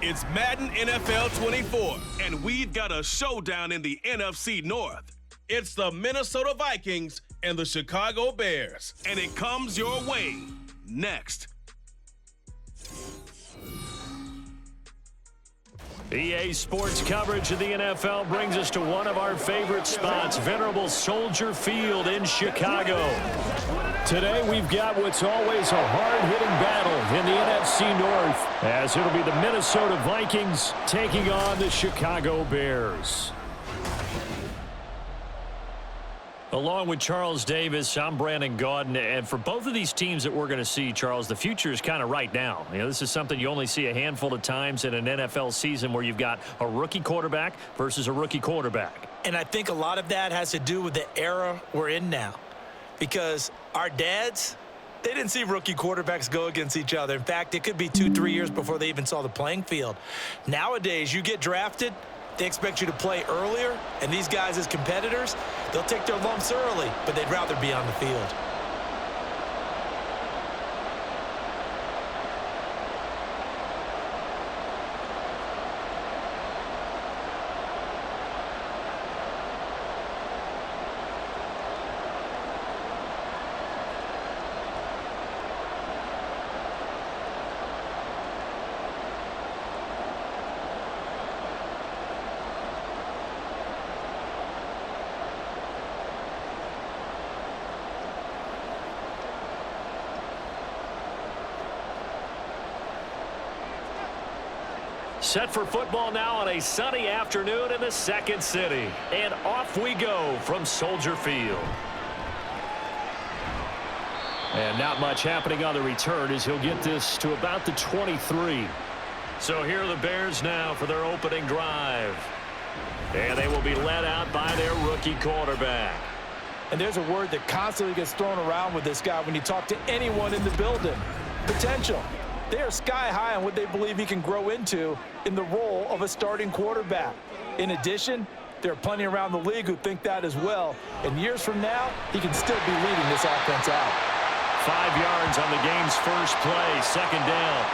It's Madden NFL 24, and we've got a showdown in the NFC North. It's the Minnesota Vikings and the Chicago Bears, and it comes your way next. EA Sports coverage of the NFL brings us to one of our favorite spots, venerable Soldier Field in Chicago. Today we've got what's always a hard-hitting battle in the NFC North, as it'll be the Minnesota Vikings taking on the Chicago Bears. Along with Charles Davis, I'm Brandon Gaudin, and for both of these teams that we're going to see, Charles, the future is kind of right now. You know, this is something you only see a handful of times in an NFL season where you've got a rookie quarterback versus a rookie quarterback. And I think a lot of that has to do with the era we're in now, because our dads, they didn't see rookie quarterbacks go against each other. In fact, it could be 2-3 years before they even saw the playing field. Nowadays, you get drafted, they expect you to play earlier, and these guys as competitors, they'll take their lumps early, but they'd rather be on the field. Set for football now on a sunny afternoon in the second city. And off we go from Soldier Field. And not much happening on the return as he'll get this to about the 23. So here are the Bears now for their opening drive. And they will be led out by their rookie quarterback. And there's a word that constantly gets thrown around with this guy when you talk to anyone in the building. Potential. They are sky high on what they believe he can grow into in the role of a starting quarterback. In addition, there are plenty around the league who think that as well. And years from now, he can still be leading this offense out. 5 yards on the game's first play, second down.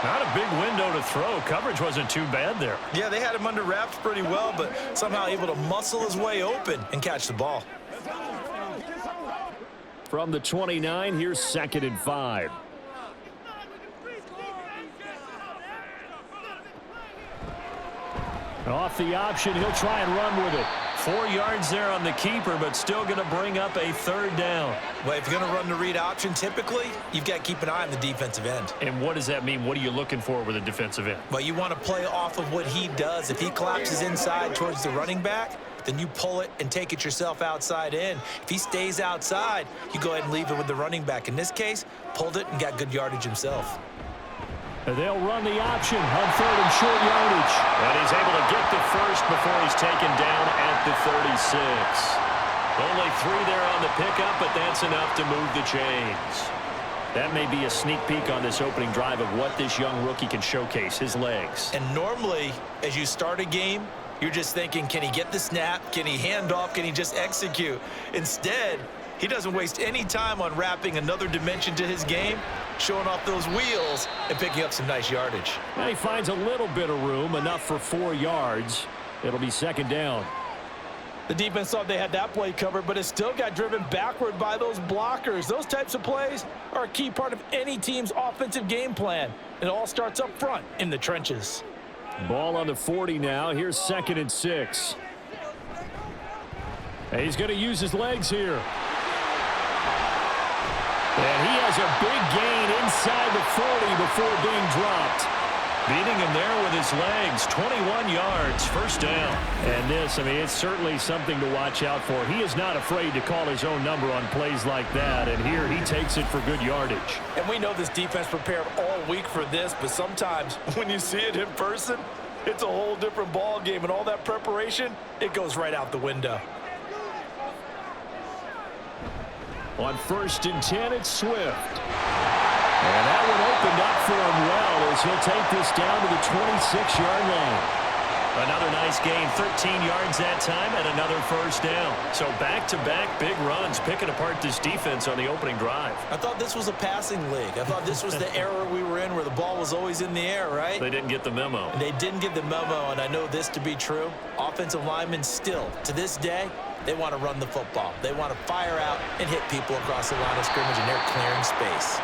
Not a big window to throw. Coverage wasn't too bad there. Yeah, they had him under wraps pretty well, but somehow able to muscle his way open and catch the ball. From the 29, here's 2nd and 5. Off the option, he'll try and run with it. 4 yards there on the keeper, but still going to bring up a third down. Well, if you're going to run the read option, typically, you've got to keep an eye on the defensive end. And what does that mean? What are you looking for with a defensive end? Well, you want to play off of what he does. If he collapses inside towards the running back, then you pull it and take it yourself outside in. If he stays outside, you go ahead and leave it with the running back. In this case, pulled it and got good yardage himself. They'll run the option on 3rd and short yardage. And he's able to get the first before he's taken down at the 36. Only 3 there on the pickup, but that's enough to move the chains. That may be a sneak peek on this opening drive of what this young rookie can showcase, his legs. And normally, as you start a game, you're just thinking, can he get the snap? Can he hand off? Can he just execute? Instead, he doesn't waste any time on wrapping another dimension to his game, showing off those wheels and picking up some nice yardage. Now he finds a little bit of room, enough for 4 yards. It'll be 2nd down. The defense thought they had that play covered, but it still got driven backward by those blockers. Those types of plays are a key part of any team's offensive game plan. It all starts up front in the trenches. Ball on the 40 now. Here's 2nd and 6. And he's going to use his legs here. And he has a big gain inside the 40 before being dropped. Beating him there with his legs. 21 yards, first down. And this, I mean, it's certainly something to watch out for. He is not afraid to call his own number on plays like that. And here he takes it for good yardage. And we know this defense prepared all week for this, but sometimes when you see it in person, it's a whole different ball game. And all that preparation, it goes right out the window. On 1st and 10, it's Swift. And that one opened up for him well as he'll take this down to the 26-yard line. Another nice gain, 13 yards that time, and another first down. So back-to-back big runs, picking apart this defense on the opening drive. I thought this was a passing league. I thought this was the era we were in where the ball was always in the air, right? They didn't get the memo. And they didn't get the memo, and I know this to be true. Offensive linemen still, to this day, they want to run the football. They want to fire out and hit people across the line of scrimmage, and they're clearing space.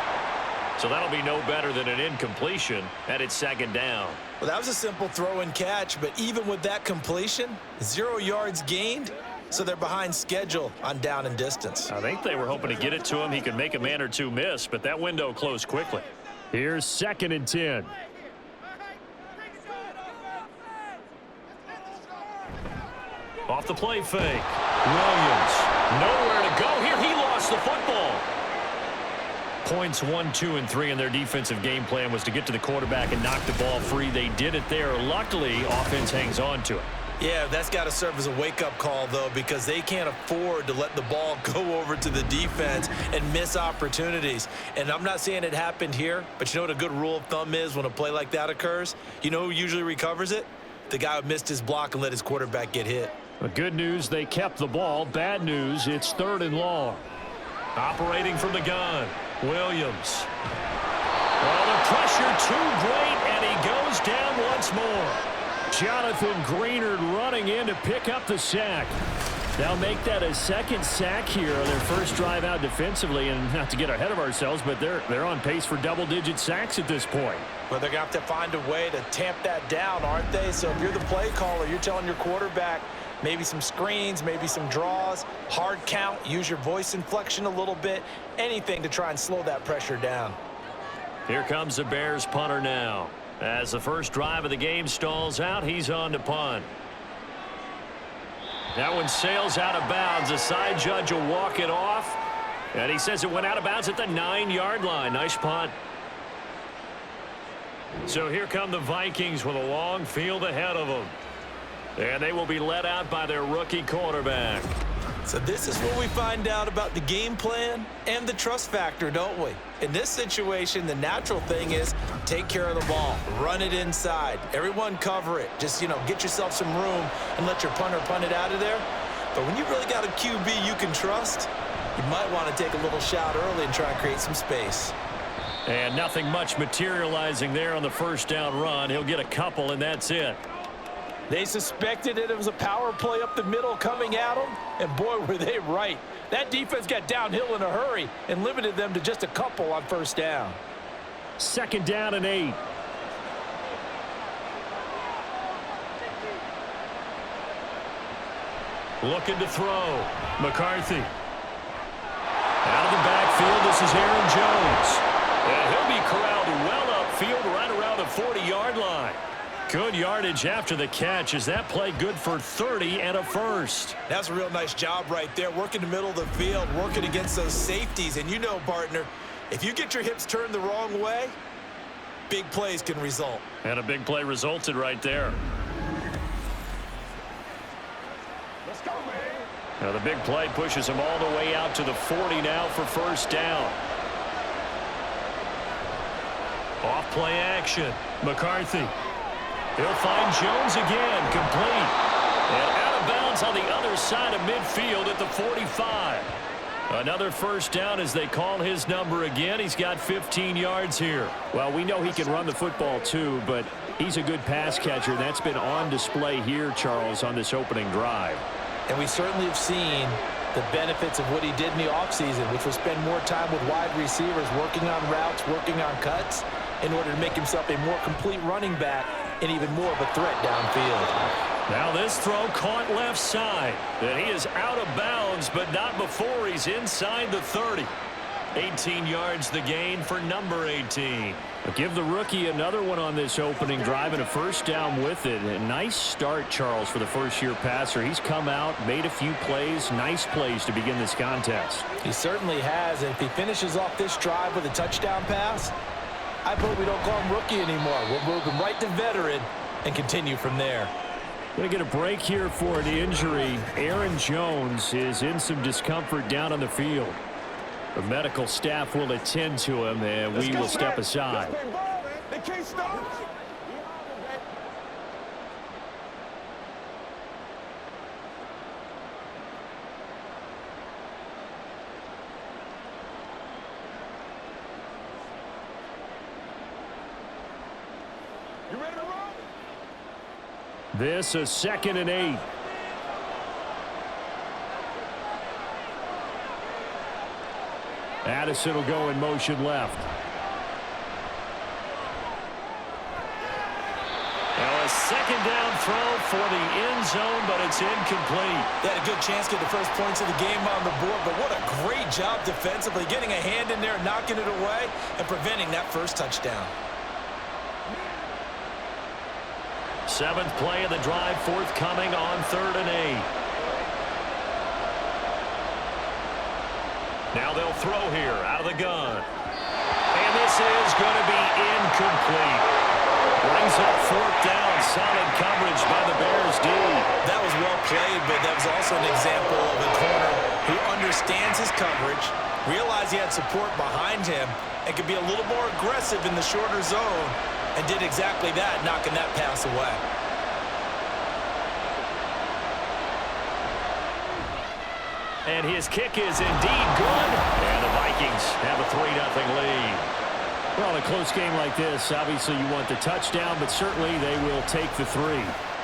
So that'll be no better than an incompletion, and it's second down. Well, that was a simple throw and catch, but even with that completion, 0 yards gained, so they're behind schedule on down and distance. I think they were hoping to get it to him. He could make a man or two miss, but that window closed quickly. Here's 2nd and 10. Off the play fake. Williams, nowhere to go here. He lost the football. Points 1, 2, and 3 in their defensive game plan was to get to the quarterback and knock the ball free. They did it there. Luckily, offense hangs on to it. Yeah, that's got to serve as a wake-up call, though, because they can't afford to let the ball go over to the defense and miss opportunities. And I'm not saying it happened here, but you know what a good rule of thumb is when a play like that occurs? You know who usually recovers it? The guy who missed his block and let his quarterback get hit. But good news, they kept the ball. Bad news, it's 3rd and long. Operating from the gun. Williams. Well, the pressure too great, and he goes down once more. Jonathan Greenard running in to pick up the sack. They'll make that a 2nd sack here on their first drive out defensively, and not to get ahead of ourselves, but they're on pace for double-digit sacks at this point. Well, they're going to have to find a way to tamp that down, aren't they? So if you're the play caller, you're telling your quarterback maybe some screens, maybe some draws, hard count, use your voice inflection a little bit, anything to try and slow that pressure down. Here comes the Bears punter now. As the first drive of the game stalls out, he's on to punt. That one sails out of bounds. The side judge will walk it off, and he says it went out of bounds at the 9-yard line. Nice punt. So here come the Vikings with a long field ahead of them. And they will be led out by their rookie quarterback. So this is what we find out about the game plan and the trust factor, don't we? In this situation, the natural thing is take care of the ball, run it inside, everyone cover it. Just, get yourself some room and let your punter punt it out of there. But when you really got a QB you can trust, you might want to take a little shot early and try and create some space. And nothing much materializing there on the first down run. He'll get a couple, and that's it. They suspected it was a power play up the middle coming at them, and boy, were they right. That defense got downhill in a hurry and limited them to just a couple on first down. 2nd down and 8. Looking to throw. McCarthy. Out of the backfield, this is Aaron Jones. And he'll be corralled well upfield right around the 40-yard line. Good yardage after the catch. Is that play good for 30 and a first? That's a real nice job right there, working the middle of the field, working against those safeties. And you know, partner, if you get your hips turned the wrong way, big plays can result. And a big play resulted right there. Let's go, man. Now the big play pushes him all the way out to the 40 now for first down. Off play action. McCarthy. He'll find Jones again, complete. And out of bounds on the other side of midfield at the 45. Another first down as they call his number again. He's got 15 yards here. Well, we know he can run the football too, but he's a good pass catcher. That's been on display here, Charles, on this opening drive. And we certainly have seen the benefits of what he did in the offseason, which was spend more time with wide receivers, working on routes, working on cuts, in order to make himself a more complete running back and even more of a threat downfield. Now this throw caught left side. And he is out of bounds, but not before he's inside the 30. 18 yards the gain for number 18. Give the rookie another one on this opening drive and a first down with it. A nice start, Charles, for the first-year passer. He's come out, made a few plays, nice plays to begin this contest. He certainly has, and if he finishes off this drive with a touchdown pass, I hope we don't call him rookie anymore. We'll move him right to veteran and continue from there. Going to get a break here for an injury. Aaron Jones is in some discomfort down on the field. The medical staff will attend to him, and we will step aside. This a 2nd and 8. Addison will go in motion left. Now a 2nd down throw for the end zone, but it's incomplete. They had a good chance to get the first points of the game on the board, but what a great job defensively, getting a hand in there, knocking it away, and preventing that first touchdown. 7th play of the drive, forthcoming on 3rd and 8. Now they'll throw here out of the gun. And this is going to be incomplete. Brings up 4th down. Solid coverage by the Bears D. That was well played, but that was also an example of a corner who understands his coverage, realized he had support behind him, and could be a little more aggressive in the shorter zone, and did exactly that, knocking that pass away. And his kick is indeed good. And the Vikings have a 3-0 lead. Well, in a close game like this, obviously you want the touchdown, but certainly they will take the 3.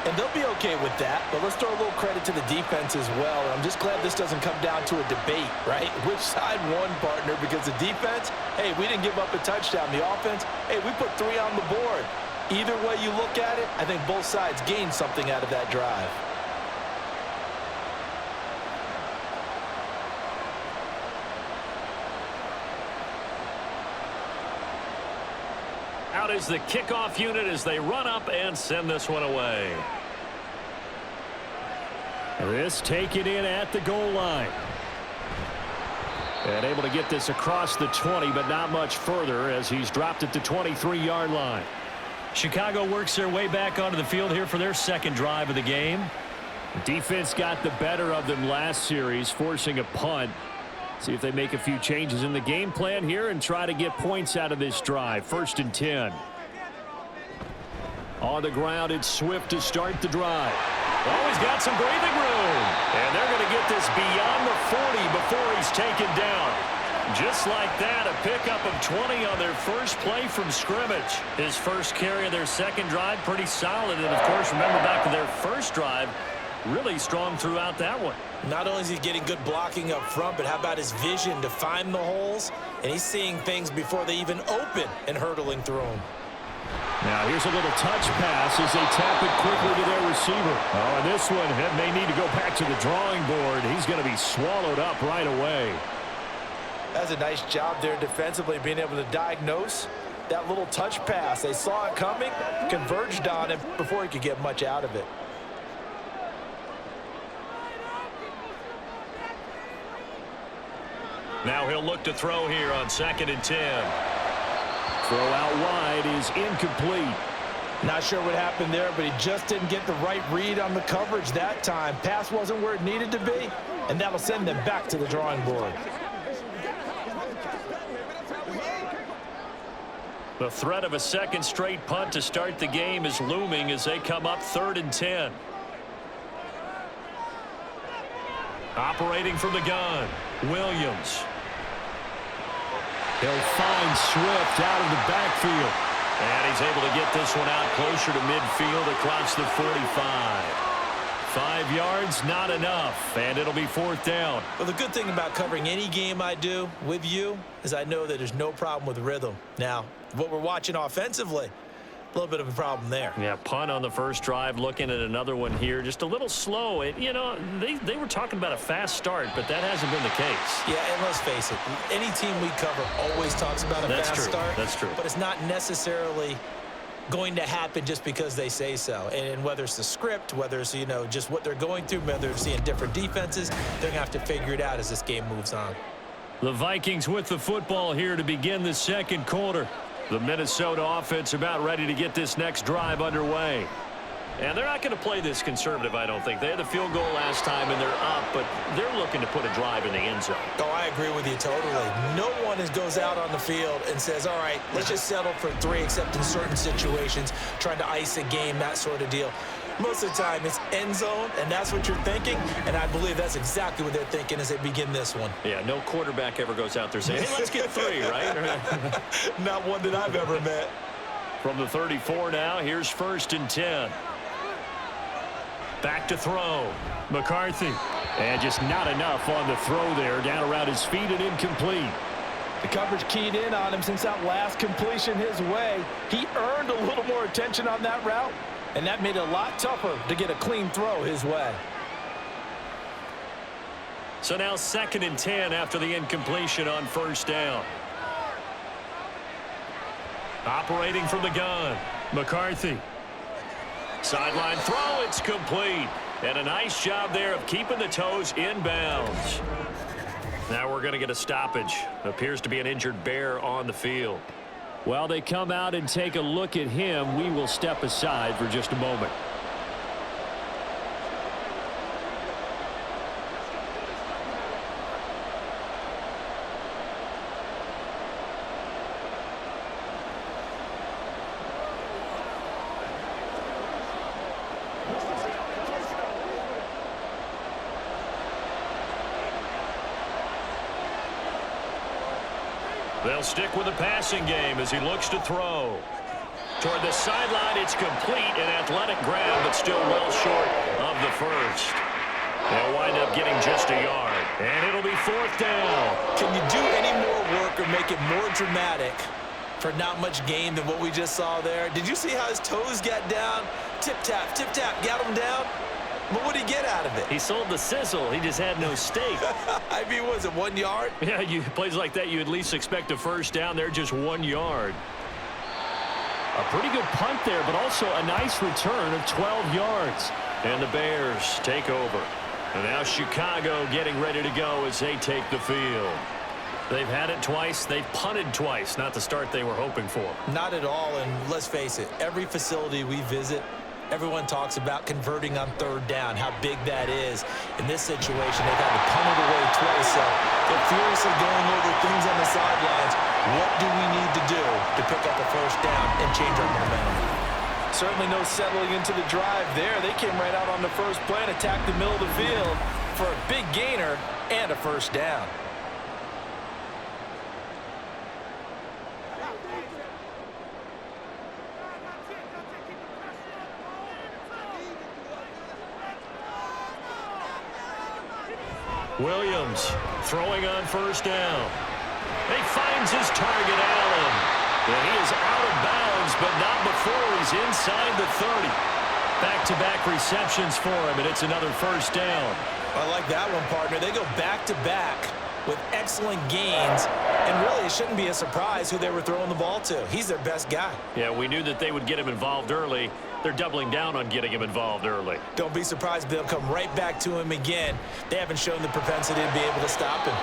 And they'll be okay with that, but let's throw a little credit to the defense as well. I'm just glad this doesn't come down to a debate, right? Which side won, partner? Because the defense, hey, we didn't give up a touchdown. The offense, hey, we put 3 on the board. Either way you look at it, I think both sides gained something out of that drive. Out is the kickoff unit as they run up and send this one away. This taken in at the goal line. And able to get this across the 20, but not much further as he's dropped at the 23-yard line. Chicago works their way back onto the field here for their 2nd drive of the game. Defense got the better of them last series, forcing a punt. See if they make a few changes in the game plan here and try to get points out of this drive. 1st and 10. On the ground, it's Swift to start the drive. Oh, he's got some breathing room. And they're going to get this beyond the 40 before he's taken down. Just like that, a pickup of 20 on their first play from scrimmage. His first carry of their 2nd drive, pretty solid. And, of course, remember back to their first drive, really strong throughout that one. Not only is he getting good blocking up front, but how about his vision to find the holes? And he's seeing things before they even open and hurdling through them. Now here's a little touch pass as they tap it quickly to their receiver. Oh, and this one may need to go back to the drawing board. He's going to be swallowed up right away. That's a nice job there defensively, being able to diagnose that little touch pass. They saw it coming, converged on it before he could get much out of it. Now he'll look to throw here on 2nd and 10. Throw out wide is incomplete. Not sure what happened there, but he just didn't get the right read on the coverage that time. Pass wasn't where it needed to be, and that'll send them back to the drawing board. The threat of a 2nd straight punt to start the game is looming as they come up 3rd and 10. Operating from the gun, Williams. They'll find Swift out of the backfield. And he's able to get this one out closer to midfield across the 45. 5 yards, not enough, and it'll be 4th down. Well, the good thing about covering any game I do with you is I know that there's no problem with rhythm. Now, what we're watching offensively, a little bit of a problem there. Yeah, punt on the first drive, looking at another one here. Just a little slow. You know, they were talking about a fast start, but that hasn't been the case. Yeah, and let's face it, any team we cover always talks about a fast start. That's true. But it's not necessarily going to happen just because they say so. And whether it's the script, whether it's, you know, just what they're going through, whether they're seeing different defenses, they're going to have to figure it out as this game moves on. The Vikings with the football here to begin the 2nd quarter. The Minnesota offense about ready to get this next drive underway. And they're not going to play this conservative, I don't think. They had the field goal last time, and they're up, but they're looking to put a drive in the end zone. Oh, I agree with you totally. No one goes out on the field and says, all right, let's just settle for 3, except in certain situations, trying to ice a game, that sort of deal. Most of the time, it's end zone, and that's what you're thinking, and I believe that's exactly what they're thinking as they begin this one. Yeah, no quarterback ever goes out there saying, hey, let's get 3, right? Not one that I've ever met. From the 34 now, here's 1st and 10. Back to throw. McCarthy. And just not enough on the throw there. Down around his feet and incomplete. The coverage keyed in on him since that last completion his way. He earned a little more attention on that route, and that made it a lot tougher to get a clean throw his way. So now 2nd and 10 after the incompletion on 1st down. Operating from the gun. McCarthy. Sideline throw, it's complete. And a nice job there of keeping the toes inbounds. Now we're going to get a stoppage. Appears to be an injured Bear on the field. While they come out and take a look at him, we will step aside for just a moment. They'll stick with the passing game as he looks to throw. Toward the sideline, it's complete. An athletic grab, but still well short of the first. They'll wind up getting just a yard. And it'll be 4th down. Can you do any more work or make it more dramatic for not much gain than what we just saw there? Did you see how his toes got down? Tip-tap, got him down. But what did he get out of it? He sold the sizzle. He just had no steak. I mean, was it 1 yard? Yeah, plays like that, you at least expect a first down. They're just 1 yard. A pretty good punt there, but also a nice return of 12 yards. And the Bears take over. And now Chicago getting ready to go as they take the field. They've had it twice. They've punted twice. Not the start they were hoping for. Not at all, and let's face it, every facility we visit, everyone talks about converting on 3rd down, how big that is. In this situation, they've had to punt it away twice, so they're furiously going over things on the sidelines. What do we need to do to pick up a 1st down and change our momentum? Certainly no settling into the drive there. They came right out on the first play and attacked the middle of the field for a big gainer and a 1st down. Williams throwing on 1st down. He finds his target, Allen. And he is out of bounds, but not before he's inside the 30. Back-to-back receptions for him, and it's another 1st down. I like that one, partner. They go back-to-back with excellent gains, and really it shouldn't be a surprise who they were throwing the ball to. He's their best guy. Yeah, we knew that they would get him involved early. They're doubling down on getting him involved early. Don't be surprised if they'll come right back to him again. They haven't shown the propensity to be able to stop him.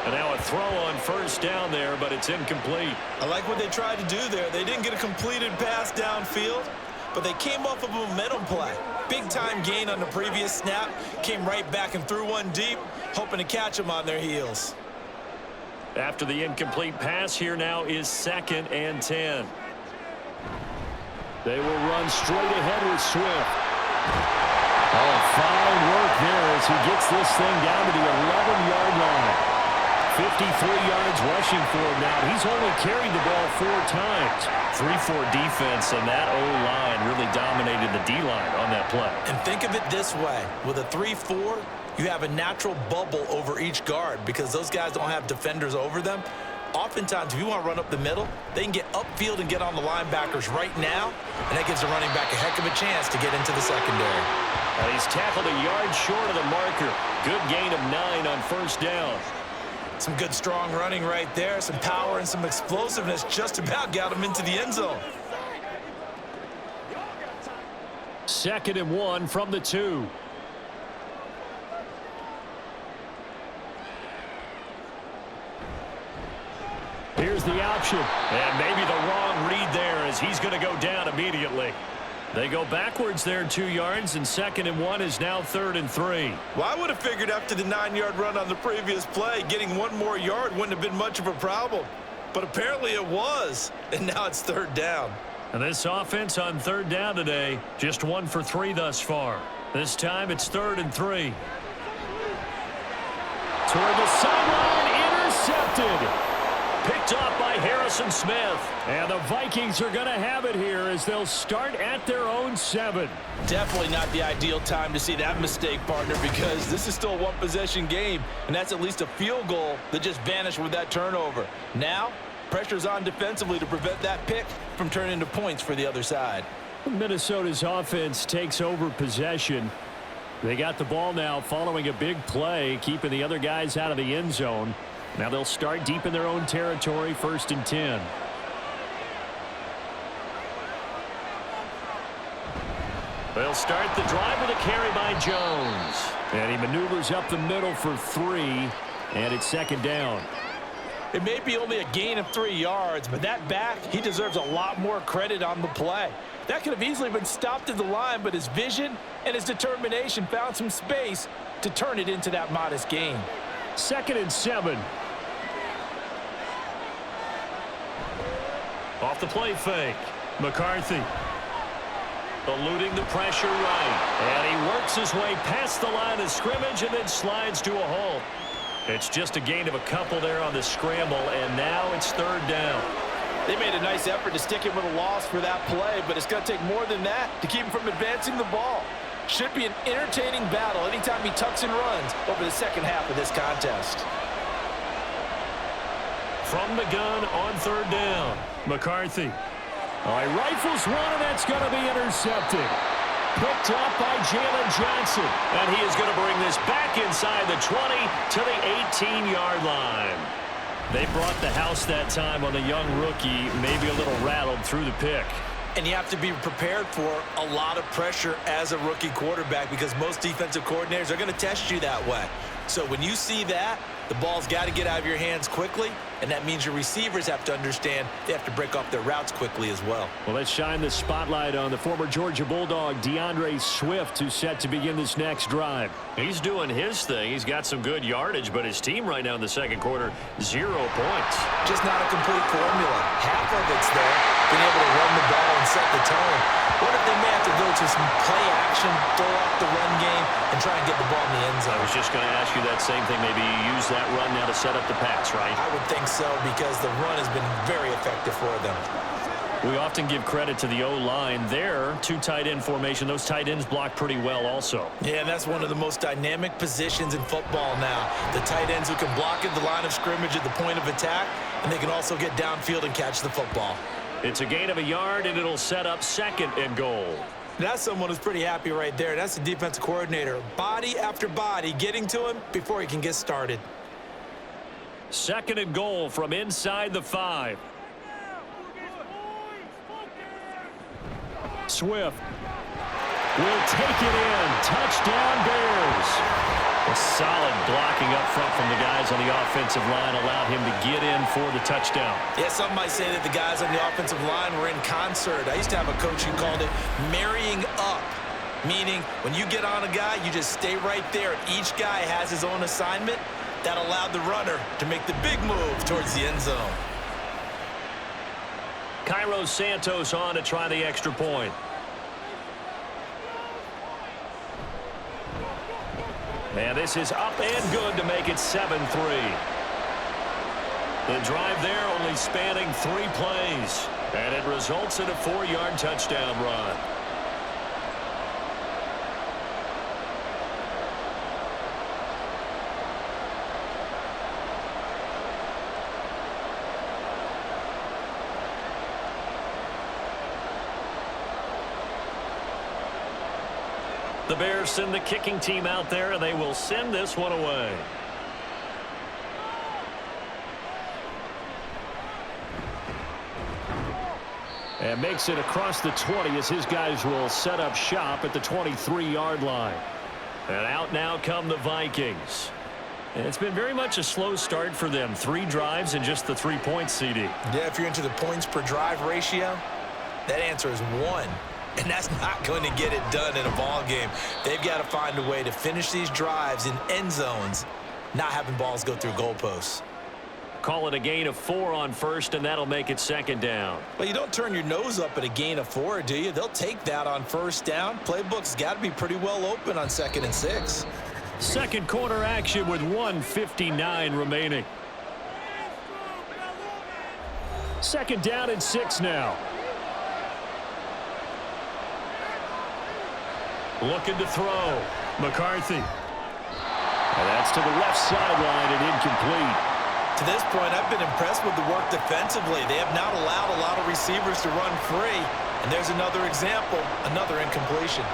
And now a throw on 1st down there, but it's incomplete. I like what they tried to do there. They didn't get a completed pass downfield, but they came off of a momentum play. Big-time gain on the previous snap, came right back and threw one deep, hoping to catch them on their heels. After the incomplete pass, here now is 2nd and 10. They will run straight ahead with Swift. Oh, fine work there as he gets this thing down to the 11-yard line. 53 yards rushing for him now. He's only carried the ball 4 times. 3-4 defense, and that O-line really dominated the D-line on that play. And think of it this way. With a 3-4, you have a natural bubble over each guard because those guys don't have defenders over them. Oftentimes, if you want to run up the middle, they can get upfield and get on the linebackers right now, and that gives the running back a heck of a chance to get into the secondary. And he's tackled a yard short of the marker. Good gain of 9 on 1st down. Some good, strong running right there. Some power and some explosiveness just about got him into the end zone. 2nd and 1 from the 2. Here's the option. And maybe the wrong read there as he's going to go down immediately. They go backwards there 2 yards, and 2nd and 1 is now 3rd and 3. Well, I would have figured after the 9-yard run on the previous play, getting 1 more yard wouldn't have been much of a problem. But apparently it was, and now it's 3rd down. And this offense on 3rd down today, just 1 for 3 thus far. This time it's 3rd and 3. Toward the sideline, intercepted. Picked Picked off by Harrison Smith. And the Vikings are going to have it here as they'll start at their own 7. Definitely not the ideal time to see that mistake, partner, because this is still a one-possession game, and that's at least a field goal that just vanished with that turnover. Now, pressure's on defensively to prevent that pick from turning into points for the other side. Minnesota's offense takes over possession. They got the ball now following a big play, keeping the other guys out of the end zone. Now they'll start deep in their own territory, 1st and 10. They'll start the drive with a carry by Jones. And he maneuvers up the middle for 3, and it's 2nd down. It may be only a gain of 3 yards, but that back, he deserves a lot more credit on the play. That could have easily been stopped at the line, but his vision and his determination found some space to turn it into that modest gain. 2nd and 7. Off the play fake. McCarthy eluding the pressure right. And he works his way past the line of scrimmage and then slides to a halt. It's just a gain of a couple there on the scramble, and now it's 3rd down. They made a nice effort to stick him with a loss for that play, but it's going to take more than that to keep him from advancing the ball. Should be an entertaining battle anytime he tucks and runs over the second half of this contest. From the gun on 3rd down. McCarthy. All right, rifles one, and that's going to be intercepted. Picked up by Jalen Johnson. And he is going to bring this back inside the 20 to the 18-yard line. They brought the house that time on the young rookie, maybe a little rattled through the pick. And you have to be prepared for a lot of pressure as a rookie quarterback because most defensive coordinators are going to test you that way. So when you see that, the ball's got to get out of your hands quickly, and that means your receivers have to understand they have to break off their routes quickly as well. Well, let's shine the spotlight on the former Georgia Bulldog, DeAndre Swift, who's set to begin this next drive. He's doing his thing. He's got some good yardage, but his team right now in the 2nd quarter, 0 points. Just not a complete formula. Half of it's there, being able to run the ball and set the tone. What if they may have to go to some play action, throw off the run game, and try and get the ball in the end zone? I was just going to ask you that same thing. Maybe use that run now to set up the pass, right? I would think so because the run has been very effective for them. We often give credit to the O-line there. 2 tight end formation. Those tight ends block pretty well also. Yeah, and that's one of the most dynamic positions in football now. The tight ends who can block at the line of scrimmage at the point of attack, and they can also get downfield and catch the football. It's a gain of a yard, and it'll set up 2nd and goal. That's someone who's pretty happy right there. That's the defensive coordinator. Body after body getting to him before he can get started. 2nd and goal from inside the 5. Swift will take it in. Touchdown, Bears. A solid blocking up front from the guys on the offensive line allowed him to get in for the touchdown. Yeah, some might say that the guys on the offensive line were in concert. I used to have a coach who called it marrying up, meaning when you get on a guy, you just stay right there. Each guy has his own assignment. That allowed the runner to make the big move towards the end zone. Cairo Santos on to try the extra point. And this is up and good to make it 7-3. The drive there only spanning 3 plays. And it results in a 4-yard touchdown run. The Bears send the kicking team out there, and they will send this one away. And makes it across the 20 as his guys will set up shop at the 23-yard line. And out now come the Vikings. And it's been very much a slow start for them. 3 drives and just the 3 points, CD. Yeah, if you're into the points per drive ratio, that answer is 1. And that's not going to get it done in a ball game. They've got to find a way to finish these drives in end zones, not having balls go through goalposts. Call it a gain of 4 on first, and that'll make it 2nd down. Well, you don't turn your nose up at a gain of 4, do you? They'll take that on first down. Playbook's got to be pretty well open on 2nd and 6. 2nd quarter action with 1:59 remaining. Second down and 6 now. Looking to throw. McCarthy. And that's to the left sideline and incomplete. To this point, I've been impressed with the work defensively. They have not allowed a lot of receivers to run free. And there's another example, another incompletion.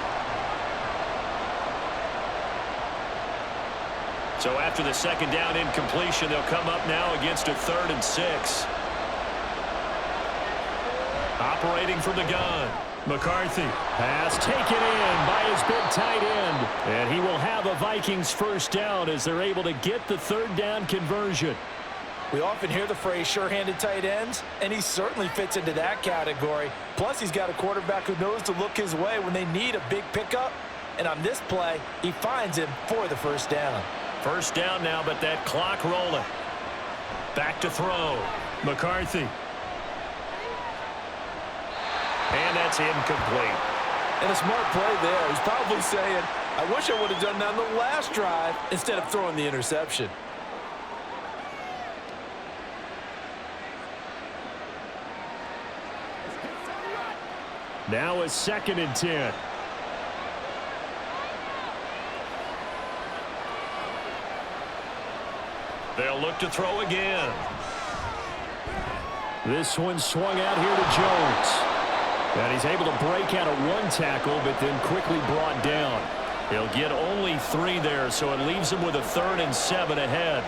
So after the second down incompletion, they'll come up now against a 3rd and 6. Operating from the gun. McCarthy. Pass taken in by his big tight end. And he will have a Vikings first down as they're able to get the 3rd down conversion. We often hear the phrase sure-handed tight ends, and he certainly fits into that category. Plus, he's got a quarterback who knows to look his way when they need a big pickup. And on this play, he finds him for the first down. First down now, but that clock rolling. Back to throw. McCarthy. And that's incomplete. And a smart play there. He's probably saying, I wish I would have done that on the last drive instead of throwing the interception. Now a 2nd and 10. They'll look to throw again. This one swung out here to Jones. And he's able to break out of 1 tackle, but then quickly brought down. He'll get only 3 there, so it leaves him with a 3rd and 7 ahead.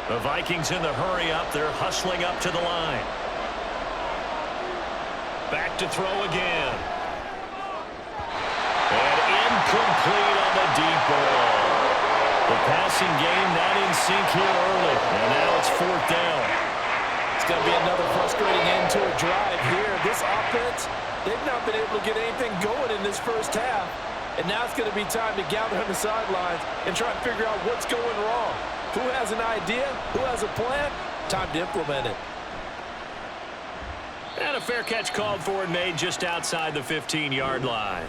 The Vikings in the hurry up. They're hustling up to the line. Back to throw again. And incomplete on the deep ball. The passing game not in sync here early. And now it's 4th down. It's going to be another frustrating end to a drive here. This offense, they've not been able to get anything going in this first half. And now it's going to be time to gather on the sidelines and try and figure out what's going wrong. Who has an idea? Who has a plan? Time to implement it. And a fair catch called for and made just outside the 15-yard line.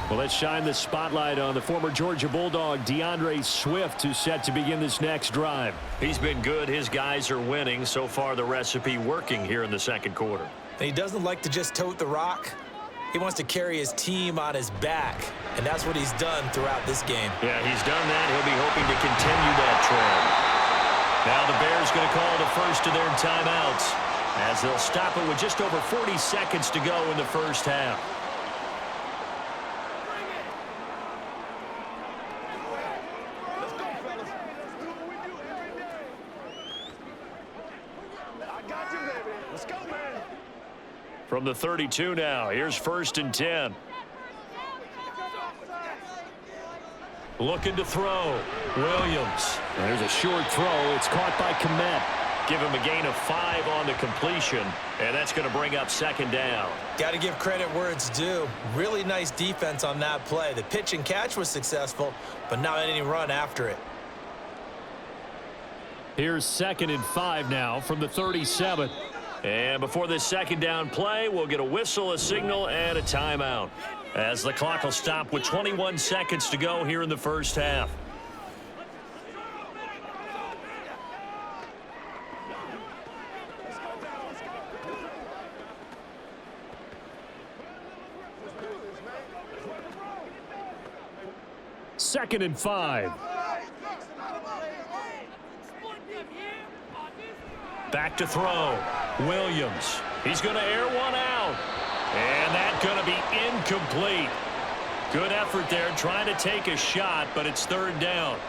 Well, let's shine the spotlight on the former Georgia Bulldog, DeAndre Swift, who's set to begin this next drive. He's been good. His guys are winning. So far, the recipe working here in the second quarter. And he doesn't like to just tote the rock. He wants to carry his team on his back, and that's what he's done throughout this game. Yeah, he's done that. He'll be hoping to continue that trend. Now the Bears going to call the first of their timeouts as they'll stop it with just over 40 seconds to go in the first half. From the 32 now, here's 1st and 10. Looking to throw. Williams. There's a short throw. It's caught by Komet. Give him a gain of 5 on the completion, and that's going to bring up 2nd down. Got to give credit where it's due. Really nice defense on that play. The pitch and catch was successful, but not any run after it. Here's 2nd and 5 now from the 37. And before this 2nd down play, we'll get a whistle, a signal, and a timeout, as the clock will stop with 21 seconds to go here in the first half. Second and 5. Back to throw. Williams. He's going to air one out. And that's going to be incomplete. Good effort there trying to take a shot, but it's 3rd down.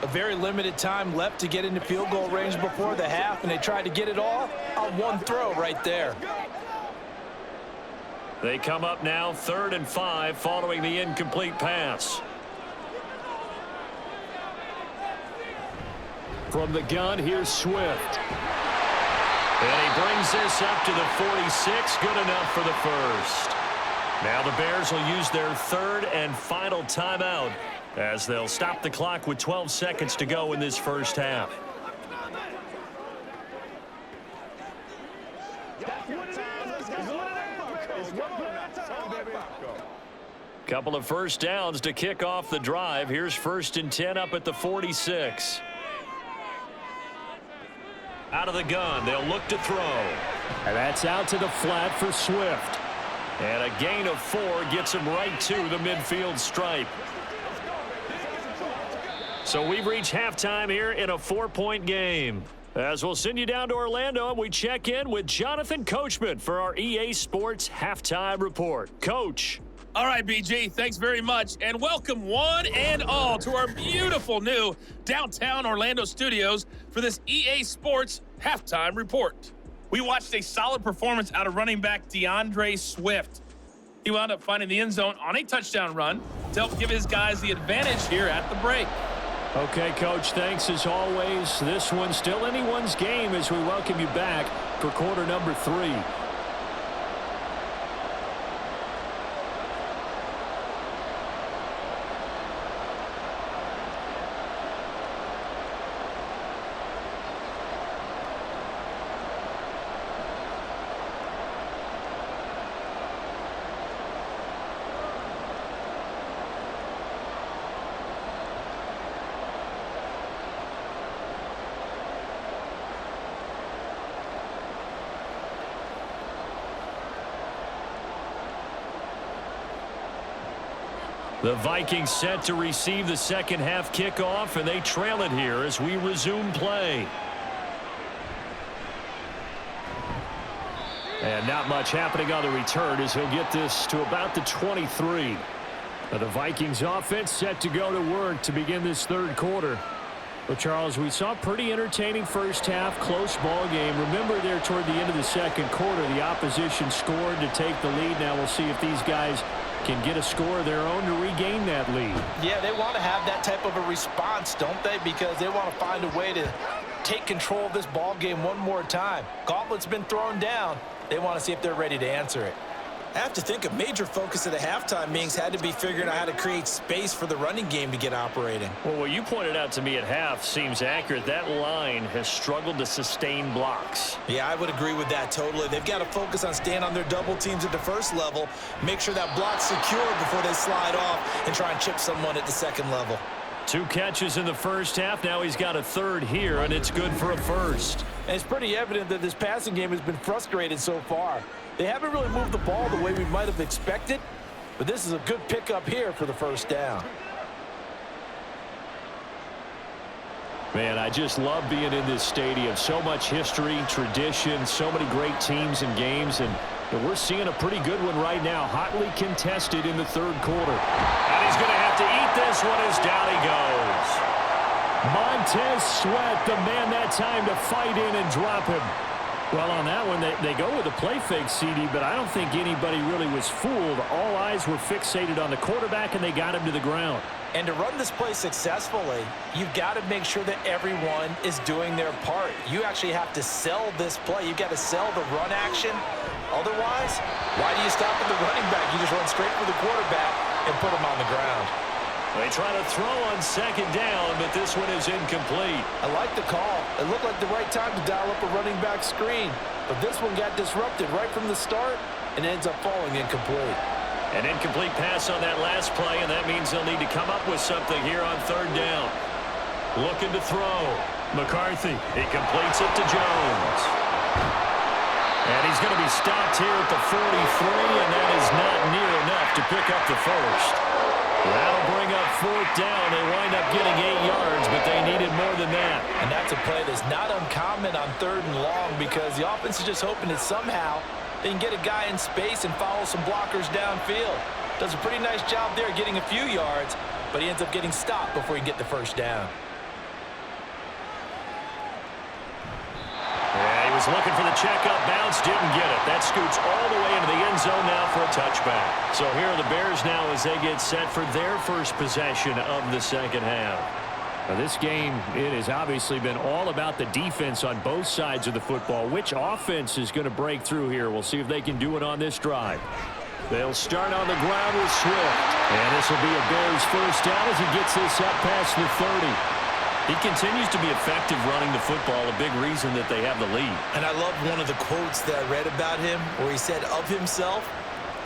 A very limited time left to get into field goal range before the half, and they tried to get it all on 1 throw right there. They come up now 3rd and 5 following the incomplete pass. From the gun, here's Swift. And he brings this up to the 46. Good enough for the first. Now the Bears will use their 3rd and final timeout as they'll stop the clock with 12 seconds to go in this first half. Couple of first downs to kick off the drive. Here's 1st and 10 up at the 46. Out of the gun, they'll look to throw. And that's out to the flat for Swift. And a gain of 4 gets him right to the midfield stripe. So we've reached halftime here in a 4-point game. As we'll send you down to Orlando, and we check in with Jonathan Coachman for our EA Sports Halftime Report. Coach. All right, BG, thanks very much, and welcome one and all to our beautiful new downtown Orlando studios for this EA Sports Halftime Report. We watched a solid performance out of running back DeAndre Swift. He wound up finding the end zone on a touchdown run to help give his guys the advantage here at the break. Okay, Coach, thanks as always. This one's still anyone's game as we welcome you back for quarter number 3. The Vikings set to receive the second half kickoff, and they trail it here as we resume play. And not much happening on the return as he'll get this to about the 23. Now the Vikings offense set to go to work to begin this third quarter. Well, Charles, we saw a pretty entertaining first half, close ball game. Remember there toward the end of the second quarter, the opposition scored to take the lead. Now we'll see if these guys can get a score of their own to regain that lead. Yeah, they want to have that type of a response, don't they? Because they want to find a way to take control of this ball game one more time. Gauntlet's been thrown down. They want to see if they're ready to answer it. I have to think a major focus of the halftime meetings had to be figuring out how to create space for the running game to get operating. Well, what you pointed out to me at half seems accurate. That line has struggled to sustain blocks. Yeah, I would agree with that totally. They've got to focus on staying on their double teams at the first level, make sure that block's secure before they slide off and try and chip someone at the second level. 2 catches in the first half. Now he's got a third here, and it's good for a first. And it's pretty evident that this passing game has been frustrated so far. They haven't really moved the ball the way we might have expected, but this is a good pickup here for the first down. Man, I just love being in this stadium. So much history, tradition, so many great teams and games, and we're seeing a pretty good one right now, hotly contested in the third quarter. And he's going to have to eat this one as down he goes. Montez Sweat, the man that time to fight in and drop him. Well, on that one, they go with a play fake, CD, but I don't think anybody really was fooled. All eyes were fixated on the quarterback, and they got him to the ground. And to run this play successfully, you've got to make sure that everyone is doing their part. You actually have to sell this play. You've got to sell the run action. Otherwise, why do you stop at the running back? You just run straight for the quarterback and put him on the ground. They try to throw on second down, but this one is incomplete. I like the call. It looked like the right time to dial up a running back screen. But this one got disrupted right from the start and ends up falling incomplete. An incomplete pass on that last play, and that means they'll need to come up with something here on third down. Looking to throw. McCarthy. He completes it to Jones. And he's going to be stopped here at the 43, and that is not near enough to pick up the first. That'll bring up fourth down. They wind up getting 8 yards, but they needed more than that. And that's a play that's not uncommon on third and long because the offense is just hoping that somehow they can get a guy in space and follow some blockers downfield. Does a pretty nice job there getting a few yards, but he ends up getting stopped before he can get the first down. Yeah, he was looking for the checkup bounce, didn't get it. That scoots all the way into the end zone now for a touchback. So here are the Bears now as they get set for their first possession of the second half. Now this game, it has obviously been all about the defense on both sides of the football. Which offense is going to break through here? We'll see if they can do it on this drive. They'll start on the ground with Swift. And this will be a Bears first down as he gets this up past the 30. He continues to be effective running the football, a big reason that they have the lead. And I love one of the quotes that I read about him where he said of himself,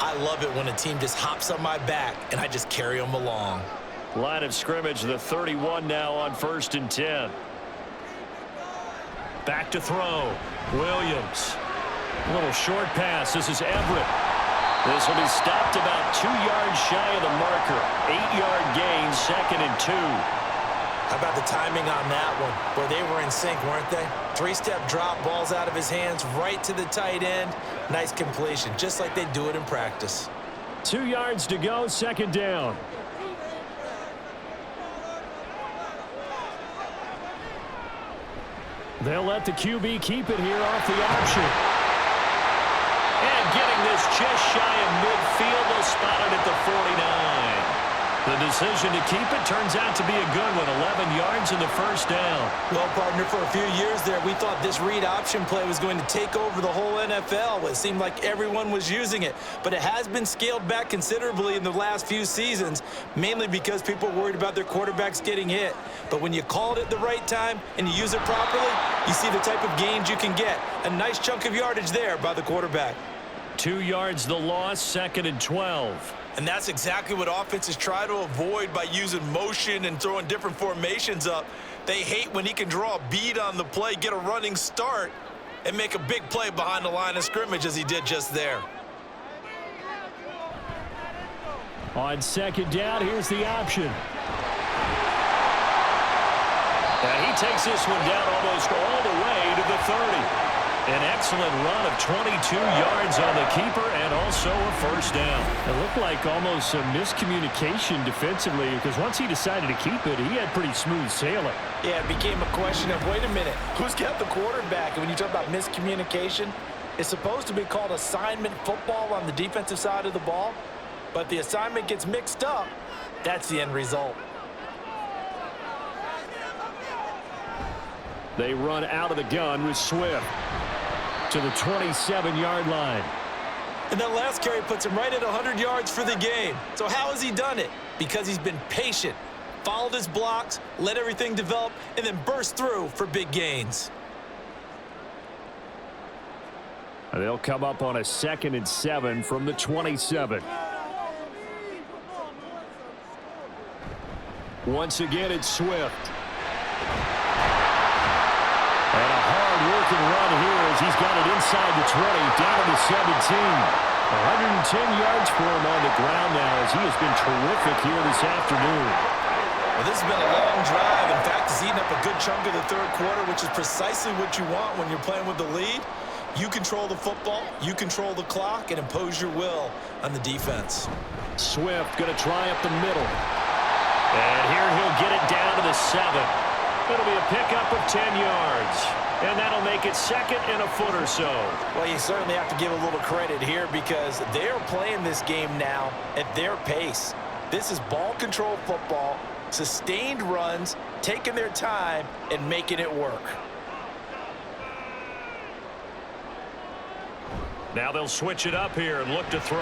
I love it when a team just hops on my back and I just carry them along. Line of scrimmage, the 31 now on 1st and 10. Back to throw. Williams. A little short pass. This is Everett. This will be stopped about 2 yards shy of the marker. 8-yard gain, 2nd and 2. How about the timing on that one? Where they were in sync, weren't they? 3-step drop, balls out of his hands, right to the tight end. Nice completion, just like they do it in practice. 2 yards to go, 2nd down. They'll let the QB keep it here off the option. And getting this just shy of midfield, they'll spot it at the 49. The decision to keep it turns out to be a good one. 11 yards in the 1st down. Well, partner, for a few years there, we thought this read option play was going to take over the whole NFL. It seemed like everyone was using it. But it has been scaled back considerably in the last few seasons, mainly because people are worried about their quarterbacks getting hit. But when you call it at the right time and you use it properly, you see the type of gains you can get. A nice chunk of yardage there by the quarterback. 2 yards the loss, 2nd and 12. And that's exactly what offenses try to avoid by using motion and throwing different formations up. They hate when he can draw a bead on the play, get a running start, and make a big play behind the line of scrimmage as he did just there. On 2nd down, here's the option. And he takes this one down almost all the way to the 30. An excellent run of 22 yards on the keeper and also a 1st down. It looked like almost some miscommunication defensively because once he decided to keep it, he had pretty smooth sailing. Yeah, it became a question of, wait a minute, who's got the quarterback? And when you talk about miscommunication, it's supposed to be called assignment football on the defensive side of the ball. But the assignment gets mixed up. That's the end result. They run out of the gun with Swift to the 27-yard line. And that last carry puts him right at 100 yards for the game. So how has he done it? Because he's been patient, followed his blocks, let everything develop, and then burst through for big gains. And they'll come up on a 2nd and 7 from the 27. Once again, it's Swift. And a hard-working run here as he's got it inside the 20, down to the 17. 110 yards for him on the ground now as he has been terrific here this afternoon. Well, this has been a long drive. In fact, he's eaten up a good chunk of the 3rd quarter, which is precisely what you want when you're playing with the lead. You control the football, you control the clock, and impose your will on the defense. Swift going to try up the middle. And here he'll get it down to the 7. It'll be a pickup of 10 yards. And that'll make it 2nd and a foot or so. Well, you certainly have to give a little credit here because they're playing this game now at their pace. This is ball control football, sustained runs, taking their time, and making it work. Now they'll switch it up here and look to throw.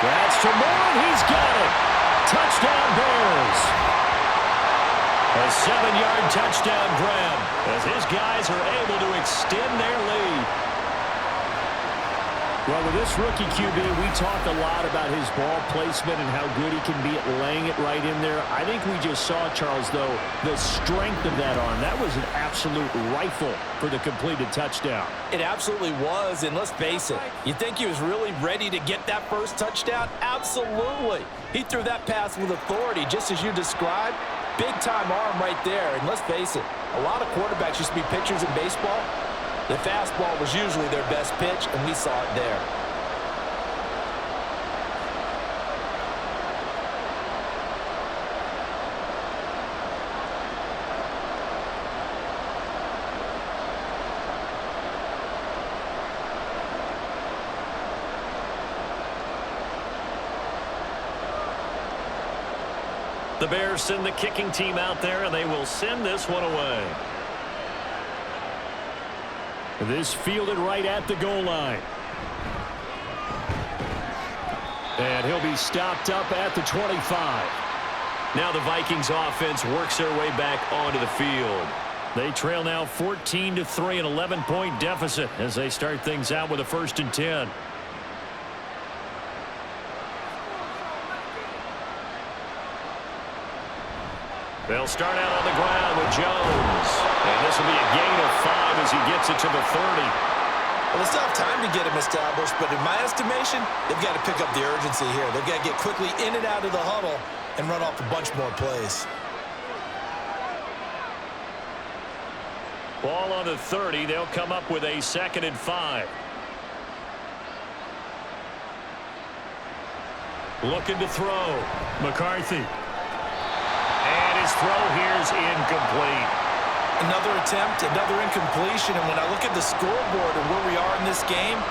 That's to Moore, and he's got it. Touchdown Bears. A 7-yard touchdown grab as his guys are able to extend their lead. Well, with this rookie QB, we talk a lot about his ball placement and how good he can be at laying it right in there. I think we just saw, Charles, though, the strength of that arm. That was an absolute rifle for the completed touchdown. It absolutely was, and let's face it, you think he was really ready to get that first touchdown? Absolutely. He threw that pass with authority, just as you described. Big-time arm right there, and let's face it, a lot of quarterbacks used to be pitchers in baseball. The fastball was usually their best pitch, and we saw it there. The Bears send the kicking team out there, and they will send this one away. This fielded right at the goal line. And he'll be stopped up at the 25. Now the Vikings offense works their way back onto the field. They trail now 14-3, an 11-point deficit as they start things out with a 1st and 10. They'll start out on the ground with Jones. And this will be a gain of 5 as he gets it to the 30. Well, they still have time to get him established, but in my estimation, they've got to pick up the urgency here. They've got to get quickly in and out of the huddle and run off a bunch more plays. Ball on the 30. They'll come up with a 2nd and 5. Looking to throw. McCarthy. And his throw here's incomplete. Another attempt, another incompletion, and when I look at the scoreboard and where we are in this game,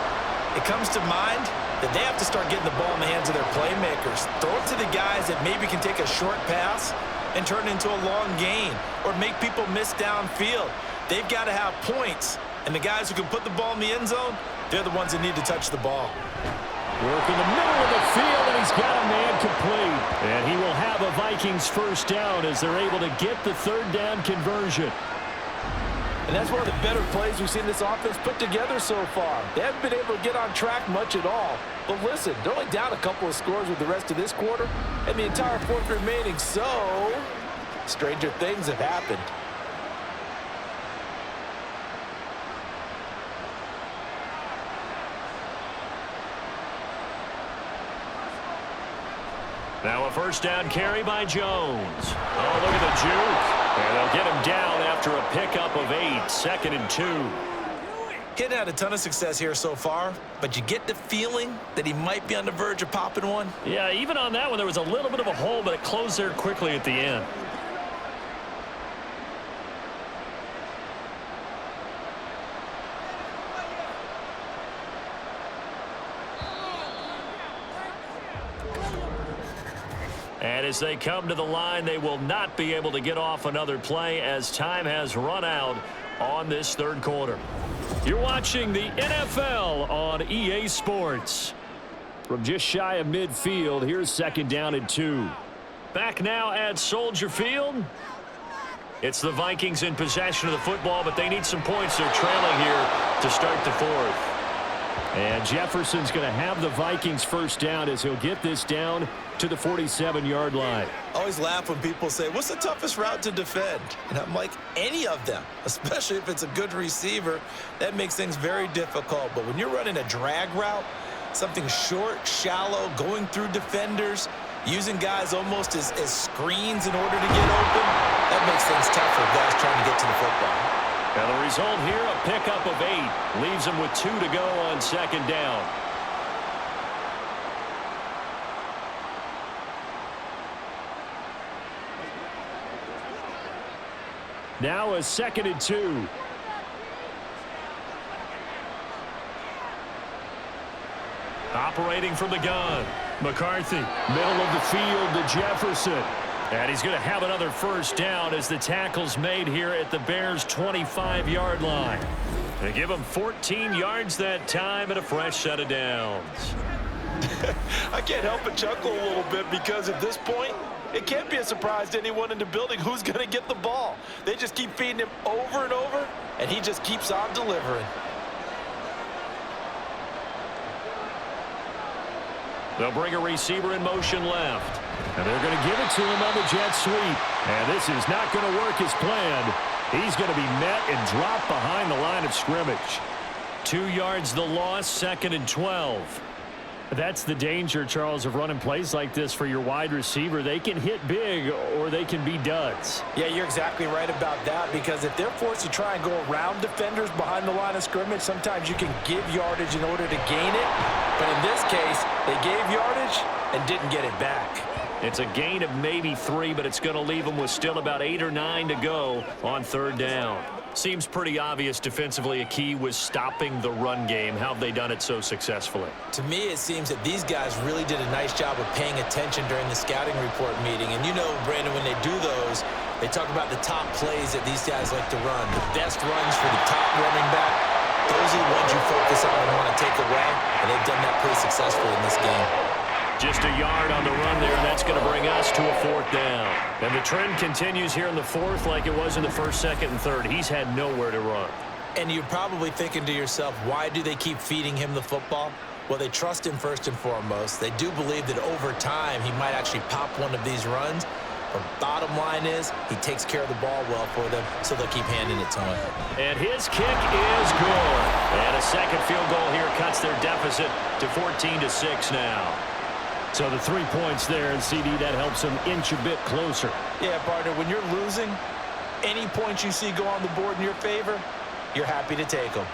it comes to mind that they have to start getting the ball in the hands of their playmakers. Throw it to the guys that maybe can take a short pass and turn it into a long gain or make people miss downfield. They've got to have points, and the guys who can put the ball in the end zone, they're the ones that need to touch the ball. Work in the middle of the field, and he's got a man complete. And he will have a Vikings first down as they're able to get the 3rd down conversion. And that's one of the better plays we've seen this offense put together so far. They haven't been able to get on track much at all. But listen, they're only down a couple of scores with the rest of this quarter and the entire 4th remaining. So, stranger things have happened. Now a first down carry by Jones. Oh, look at the juke. And they'll get him down after a pickup of 8, 2nd and 2. Getting had a ton of success here so far, but you get the feeling that he might be on the verge of popping one. Yeah, even on that one, there was a little bit of a hole, but it closed there quickly at the end. And as they come to the line, they will not be able to get off another play as time has run out on this 3rd quarter. You're watching the NFL on EA Sports. From just shy of midfield, here's 2nd down and 2. Back now at Soldier Field. It's the Vikings in possession of the football, but they need some points. They're trailing here to start the 4th. And Jefferson's going to have the Vikings first down as he'll get this down to the 47-yard line. I always laugh when people say, what's the toughest route to defend? And I'm like, any of them, especially if it's a good receiver. That makes things very difficult. But when you're running a drag route, something short, shallow, going through defenders, using guys almost as screens in order to get open, that makes things tough for guys trying to get to the football. Now the result here, a pickup of 8. Leaves them with 2 to go on 2nd down. Now a 2nd and 2. Operating from the gun. McCarthy, middle of the field to Jefferson. And he's going to have another first down as the tackle's made here at the Bears' 25-yard line. They give him 14 yards that time and a fresh set of downs. I can't help but chuckle a little bit because at this point, it can't be a surprise to anyone in the building who's going to get the ball. They just keep feeding him over and over, and he just keeps on delivering. They'll bring a receiver in motion left. And they're going to give it to him on the jet sweep. And this is not going to work as planned. He's going to be met and dropped behind the line of scrimmage. 2 yards the loss, 2nd and 12. That's the danger, Charles, of running plays like this for your wide receiver. They can hit big or they can be duds. Yeah, you're exactly right about that because if they're forced to try and go around defenders behind the line of scrimmage, sometimes you can give yardage in order to gain it. But in this case, they gave yardage and didn't get it back. It's a gain of maybe 3, but it's going to leave them with still about 8 or 9 to go on 3rd down. Seems pretty obvious defensively a key was stopping the run game. How have they done it so successfully? To me, it seems that these guys really did a nice job of paying attention during the scouting report meeting. And you know, Brandon, when they do those, they talk about the top plays that these guys like to run. The best runs for the top running back. Those are the ones you focus on and want to take away. And they've done that pretty successfully in this game. Just a yard on the run there, and that's going to bring us to a 4th down. And the trend continues here in the 4th like it was in the 1st, 2nd, and 3rd. He's had nowhere to run. And you're probably thinking to yourself, why do they keep feeding him the football? Well, they trust him first and foremost. They do believe that over time he might actually pop one of these runs. But bottom line is, he takes care of the ball well for them, so they'll keep handing it to him. And his kick is good. And a second field goal here cuts their deficit to 14-6 now. So the 3 points there, and CD, that helps them inch a bit closer. Yeah, partner, when you're losing, any points you see go on the board in your favor, you're happy to take them.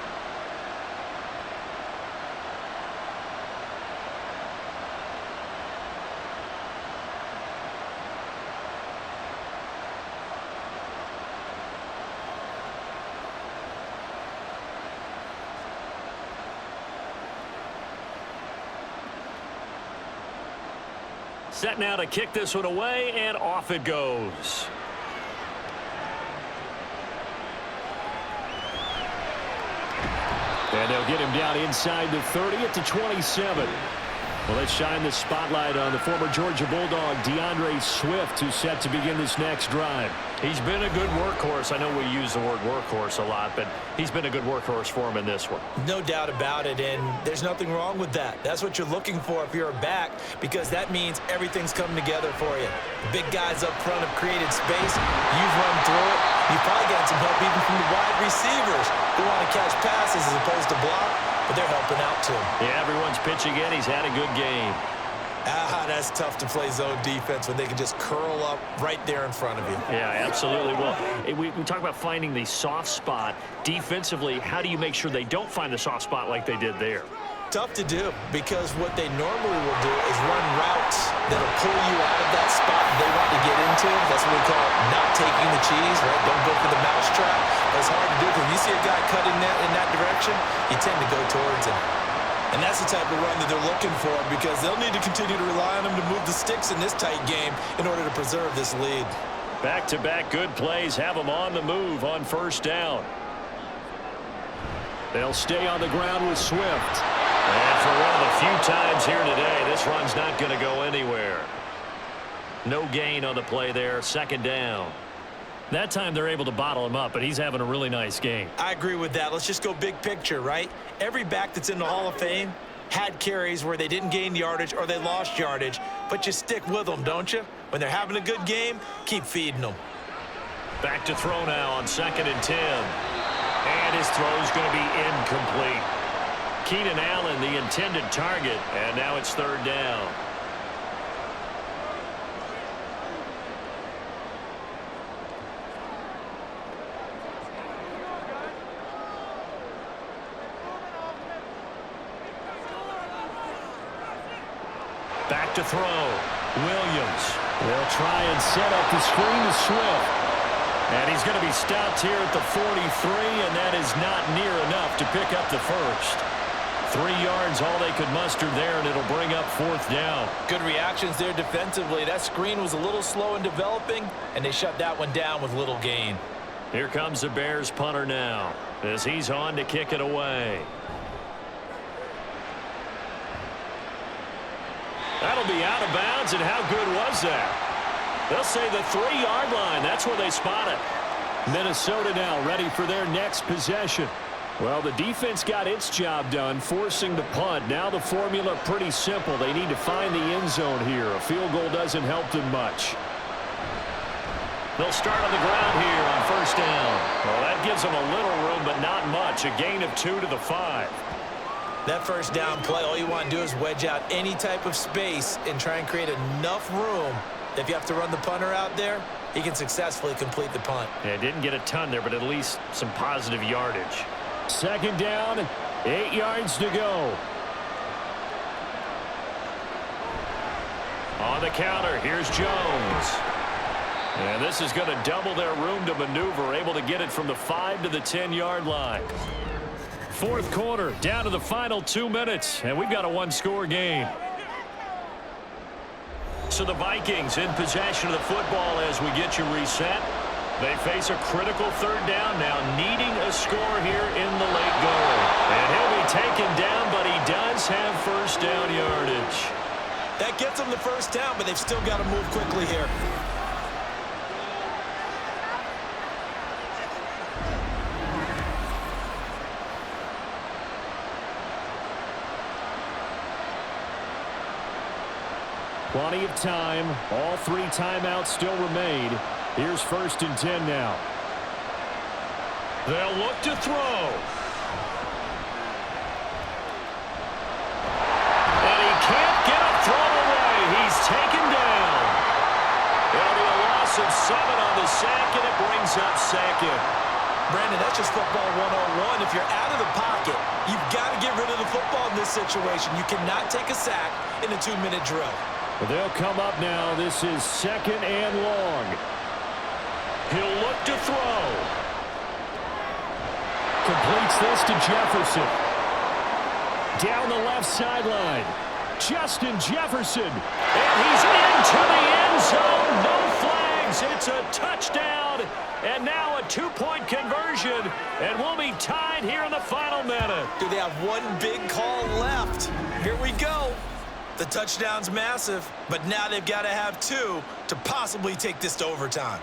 Set now to kick this one away, and off it goes. And they'll get him down inside the 30 at the 27. Well, let's shine the spotlight on the former Georgia Bulldog, DeAndre Swift, who's set to begin this next drive. He's been a good workhorse. I know we use the word workhorse a lot, but he's been a good workhorse for him in this one. No doubt about it, and there's nothing wrong with that. That's what you're looking for if you're a back, because that means everything's coming together for you. The big guys up front have created space. You've run through it. You've probably gotten some help even from the wide receivers who want to catch passes as opposed to block, but they're helping out too. Yeah, everyone's pitching in. He's had a good game. That's tough to play zone defense when they can just curl up right there in front of you. Yeah, absolutely. Well, we talk about finding the soft spot. Defensively, how do you make sure they don't find the soft spot like they did there? Tough to do, because what they normally will do is run routes that'll pull you out of that spot they want to get into. That's what we call not taking the cheese, right? Don't go for the mousetrap. That's hard to do, because when you see a guy cutting in that direction, you tend to go towards him. And that's the type of run that they're looking for, because they'll need to continue to rely on him to move the sticks in this tight game in order to preserve this lead. Back-to-back good plays have them on the move on first down. They'll stay on the ground with Swift. And for one of the few times here today, this run's not going to go anywhere. No gain on the play there, second down. That time they're able to bottle him up, but he's having a really nice game. I agree with that. Let's just go big picture, right? Every back that's in the Hall of Fame had carries where they didn't gain yardage or they lost yardage, but you stick with them, don't you? When they're having a good game, keep feeding them. Back to throw now on 2nd and 10. And his throw's going to be incomplete. Keenan Allen, the intended target, and now it's 3rd down. Back to throw. Williams. They'll try and set up the screen to Swift. And he's going to be stopped here at the 43, and that is not near enough to pick up the first. 3 yards, all they could muster there, and it'll bring up 4th down. Good reactions there defensively. That screen was a little slow in developing, and they shut that one down with little gain. Here comes the Bears punter now, as he's on to kick it away. That'll be out of bounds, and how good was that? They'll say the 3-yard line. That's where they spot it. Minnesota now ready for their next possession. Well, the defense got its job done, forcing the punt. Now the formula pretty simple. They need to find the end zone here. A field goal doesn't help them much. They'll start on the ground here on 1st down. Well, that gives them a little room, but not much. A gain of 2 to the 5. That 1st down play, all you want to do is wedge out any type of space and try and create enough room. If you have to run the punter out there, he can successfully complete the punt. Yeah, didn't get a ton there, but at least some positive yardage. 2nd down, 8 yards to go. On the counter, here's Jones. And this is going to double their room to maneuver, able to get it from the 5 to the 10-yard line. 4th quarter, down to the final 2 minutes, and we've got a 1-score game. So the Vikings in possession of the football as we get you reset. They face a critical 3rd down now, needing a score here in the late goal. And he'll be taken down, but he does have 1st down yardage. That gets them the 1st down, but they've still got to move quickly here. Plenty of time. All 3 timeouts still remain. Here's 1st and 10 now. They'll look to throw. And he can't get a throw away. He's taken down. It'll be a loss of 7 on the sack, and it brings up 2nd. Brandon, that's just football 101. If you're out of the pocket, you've got to get rid of the football in this situation. You cannot take a sack in a 2-minute drill. Well, they'll come up now. This is 2nd and long. He'll look to throw. Completes this to Jefferson. Down the left sideline. Justin Jefferson. And he's into the end zone. No flags. It's a touchdown. And now a 2-point conversion. And we'll be tied here in the final minute. Do they have one big call left? Here we go. The touchdown's massive, but now they've got to have 2 to possibly take this to overtime.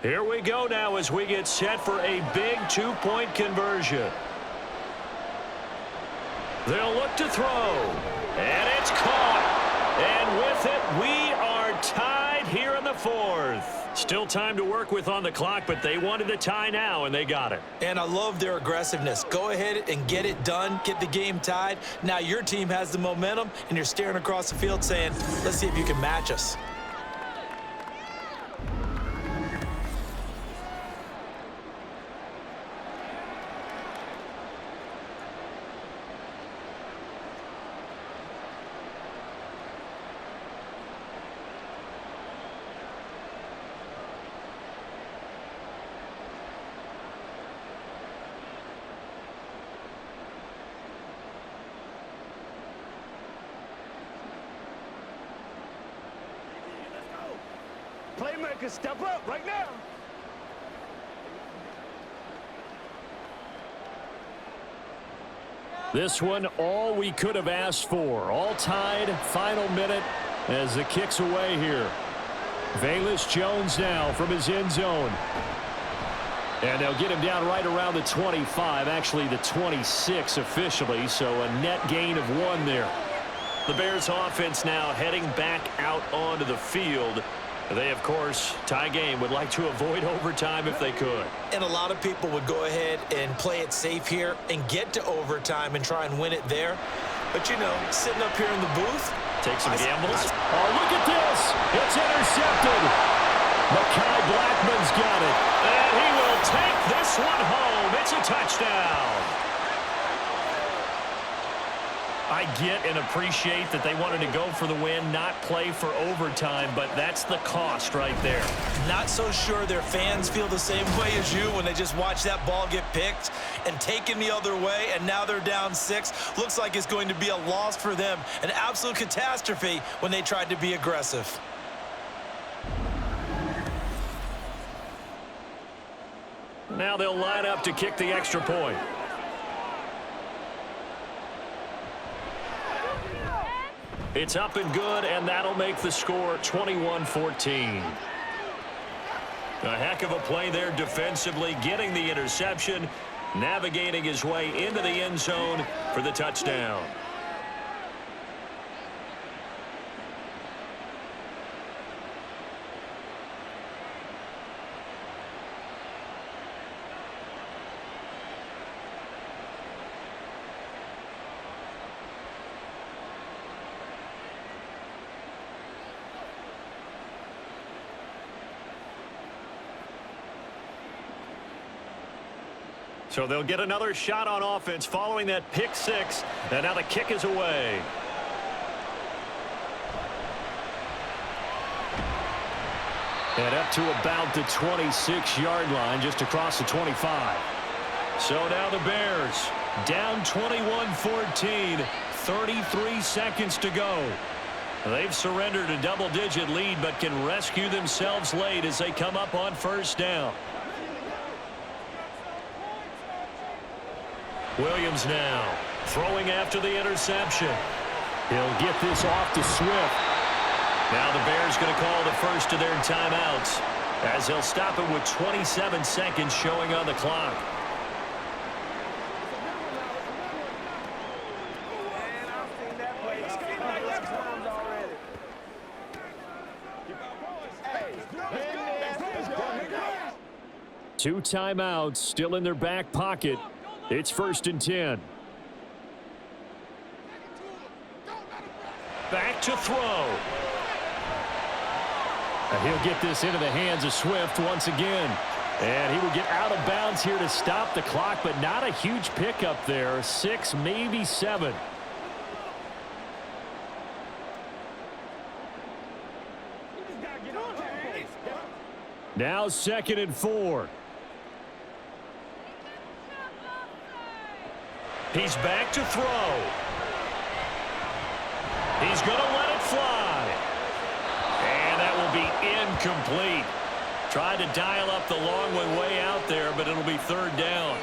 Here we go now as we get set for a big 2-point conversion. They'll look to throw. And it's caught. And with it, we are tied here in the 4th. Still time to work with on the clock, but they wanted the tie now, and they got it. And I love their aggressiveness. Go ahead and get it done. Get the game tied. Now your team has the momentum, and you're staring across the field saying, let's see if you can match us. Playmakers, step up right now. This one, all we could have asked for. All tied, final minute as the kick's away here. Velus Jones now from his end zone. And they'll get him down right around the 25, actually the 26 officially, so a net gain of 1 there. The Bears offense now heading back out onto the field. They, of course, tie game, would like to avoid overtime if they could. And a lot of people would go ahead and play it safe here and get to overtime and try and win it there. But, you know, sitting up here in the booth. Take some gambles. Oh, look at this. It's intercepted. Mekhi Blackman's got it. And he will take this one home. It's a touchdown. I get and appreciate that they wanted to go for the win, not play for overtime, but that's the cost right there. Not so sure their fans feel the same way as you when they just watch that ball get picked and taken the other way, and now they're down 6. Looks like it's going to be a loss for them, an absolute catastrophe when they tried to be aggressive. Now they'll line up to kick the extra point. It's up and good, and that'll make the score 21-14. A heck of a play there defensively, getting the interception, navigating his way into the end zone for the touchdown. So they'll get another shot on offense following that pick 6, and now the kick is away. And up to about the 26-yard line, just across the 25. So now the Bears down 21-14, 33 seconds to go. They've surrendered a double-digit lead, but can rescue themselves late as they come up on first down. Williams now throwing after the interception. He'll get this off to Swift. Now the Bears going to call the first of their timeouts as they'll stop it with 27 seconds showing on the clock. 2 timeouts still in their back pocket. It's 1st and 10. Back to throw. And he'll get this into the hands of Swift once again. And he will get out of bounds here to stop the clock, but not a huge pickup there. 6, maybe 7. Now 2nd and 4. He's back to throw. He's going to let it fly. And that will be incomplete. Tried to dial up the long one way out there, but it'll be 3rd down.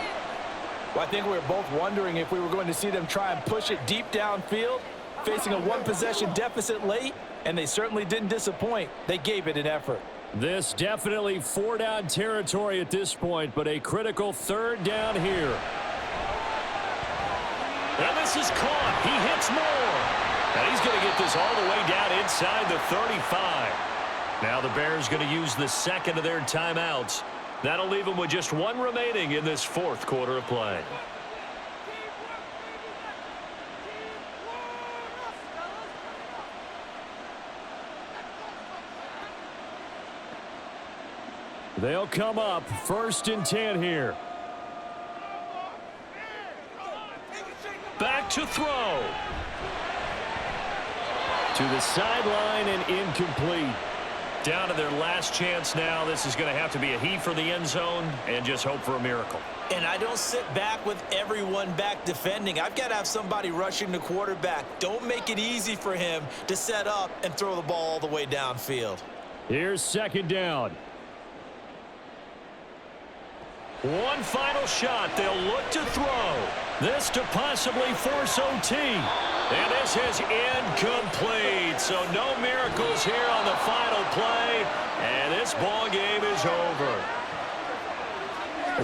Well, I think we were both wondering if we were going to see them try and push it deep downfield, facing a 1-possession deficit late, and they certainly didn't disappoint. They gave it an effort. This definitely 4-down territory at this point, but a critical 3rd down here. And this is caught. He hits more. And he's going to get this all the way down inside the 35. Now the Bears going to use the 2nd of their timeouts. That'll leave them with just 1 remaining in this 4th quarter of play. They'll come up 1st and 10 here. Back to throw. To the sideline and incomplete. Down to their last chance now. This is going to have to be a heave for the end zone and just hope for a miracle. And I don't sit back with everyone back defending. I've got to have somebody rushing the quarterback. Don't make it easy for him to set up and throw the ball all the way downfield. Here's 2nd down. One final shot. They'll look to throw. This to possibly force OT. And this is incomplete. So no miracles here on the final play. And this ball game is over.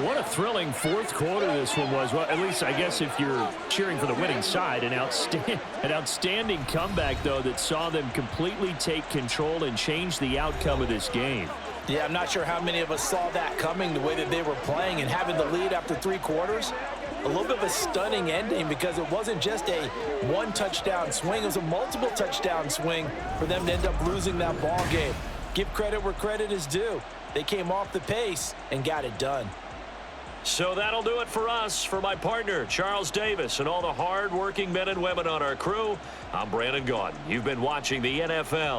What a thrilling 4th quarter this one was. Well, at least I guess if you're cheering for the winning side, an outstanding comeback, though, that saw them completely take control and change the outcome of this game. Yeah, I'm not sure how many of us saw that coming, the way that they were playing and having the lead after 3 quarters. A little bit of a stunning ending because it wasn't just a 1-touchdown swing. It was a multiple touchdown swing for them to end up losing that ball game. Give credit where credit is due. They came off the pace and got it done. So that'll do it for us. For my partner, Charles Davis, and all the hard-working men and women on our crew, I'm Brandon Gaudin. You've been watching the NFL